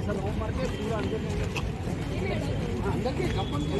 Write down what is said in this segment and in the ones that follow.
Sir home work है पूरा अंदर के कंपन के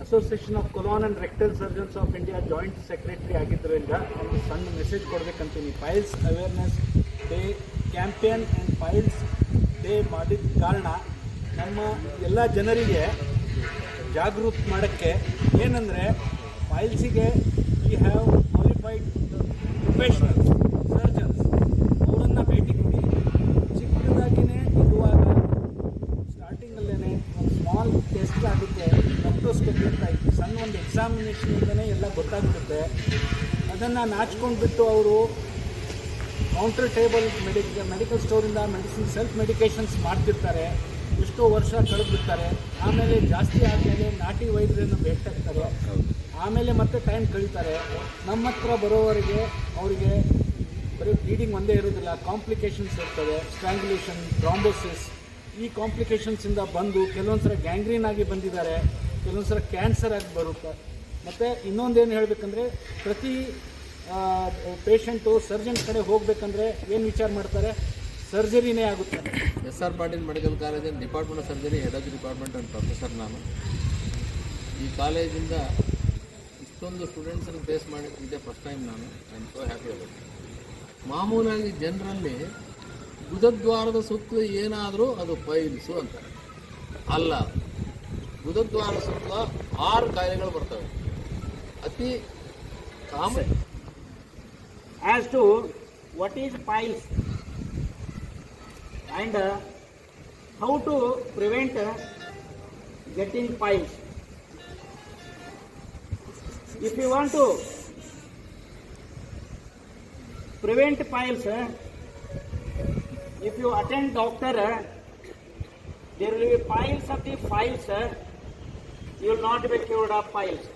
association of colon and rectal surgeons of India joint secretary ಆಗಿದ್ದರಿಂದ ಒಂದು ಸಣ್ಣ ಮೆಸೇಜ್ ಕೊಡಬೇಕಂತೀನಿ. Piles awareness day campaign and piles day ಮಾಡಿದ ಕಾರಣ ನಮ್ಮ ಎಲ್ಲ ಜನರಿಗೆ ಜಾಗೃತಿ ಮಾಡೋಕ್ಕೆ ಏನಂದರೆ, ಪೈಲ್ಸಿಗೆ we have qualified professionals surgeons, ಅವರನ್ನು ಭೇಟಿ ಕೊಡಿ. ಚಿಕ್ಕದಾಗಿಯೇ ಇರುವಾಗ ಸ್ಟಾರ್ಟಿಂಗಲ್ಲೇ ಒಂದು ಸ್ಮಾಲ್ ಟೆಸ್ಟ್ ಆಗುತ್ತೆ, ಮೈಕ್ರೋಸ್ಕೋಪಿ ಅಂತ ಇತ್ತು, ಸಣ್ಣ ಒಂದು ಎಕ್ಸಾಮಿನೇಷನಿಂದನೇ ಎಲ್ಲ ಗೊತ್ತಾಗ್ಬಿಡುತ್ತೆ. ಅದನ್ನು ನಾಚ್ಕೊಂಡ್ಬಿಟ್ಟು ಅವರು ಕೌಂಟರ್ ಟೇಬಲ್ ಮೆಡಿಕಲ್ ಸ್ಟೋರಿಂದ ಮೆಡಿಸಿನ್ ಸೆಲ್ಫ್ ಮೆಡಿಕೇಷನ್ಸ್ ಮಾಡ್ತಿರ್ತಾರೆ, ಎಷ್ಟೋ ವರ್ಷ ಕಳೆದ್ಬಿಡ್ತಾರೆ. ಆಮೇಲೆ ಜಾಸ್ತಿ ಆದಮೇಲೆ ನಾಟಿ ವೈದ್ಯರನ್ನು ಭೇಟಾಗ್ತಾರೆ, ಆಮೇಲೆ ಮತ್ತೆ ಟೈಮ್ ಕಳೀತಾರೆ. ನಮ್ಮ ಹತ್ರ ಬರೋವರೆಗೆ ಅವರಿಗೆ ಬರೀ ಬ್ಲೀಡಿಂಗ್ ಒಂದೇ ಇರೋದಿಲ್ಲ, ಕಾಂಪ್ಲಿಕೇಶನ್ಸ್ ಇರ್ತವೆ, ಸ್ಟ್ರ್ಯಾಂಗ್ಯುಲೇಷನ್, ಥ್ರಾಂಬೋಸಿಸ್. ಈ ಕಾಂಪ್ಲಿಕೇಶನ್ಸಿಂದ ಬಂದು ಕೆಲವೊಂದು ಸಲ ಗ್ಯಾಂಗ್ರೀನ್ ಆಗಿ ಬಂದಿದ್ದಾರೆ, ಕೆಲವೊಂದು ಸಲ ಕ್ಯಾನ್ಸರ್ ಆಗಿ ಬರುತ್ತೆ. ಮತ್ತು ಇನ್ನೊಂದೇನು ಹೇಳಬೇಕಂದ್ರೆ, ಪ್ರತಿ ಪೇಷಂಟು ಸರ್ಜನ್ ಕಡೆ ಹೋಗಬೇಕಂದ್ರೆ ಏನು ವಿಚಾರ ಮಾಡ್ತಾರೆ, ಸರ್ಜರಿನೇ ಆಗುತ್ತೆ. SR ಪಾಟೀಲ್ ಮೆಡಿಕಲ್ ಕಾಲೇಜಿನ department of surgery, head of the department and professor ನಾನು. ಈ ಕಾಲೇಜಿಂದ ಇಷ್ಟೊಂದು ಸ್ಟೂಡೆಂಟ್ಸನ್ನು ಫೇಸ್ ಮಾಡಿದ್ದೆ ಫಸ್ಟ್ ಟೈಮ್. ನಾನು I am so happy about. ಮಾಮೂಲಾಗಿ ಜನರಲ್ಲಿ ಗುದದ್ವಾರದ ಸುತ್ತಲೂ ಏನಾದರೂ ಅದು ಪೈಲ್ಸು ಅಂತಾರೆ. ಅಲ್ಲ, ಗುದದ್ವಾರದ ಸುತ್ತಲ 6 ಕಾಯಿಲೆಗಳು ಬರ್ತವೆ, ಅತಿ common. As to what is piles and how to prevent getting piles. If you want to prevent piles, if you attend doctor, there will be piles of the files, you will not be cured of piles.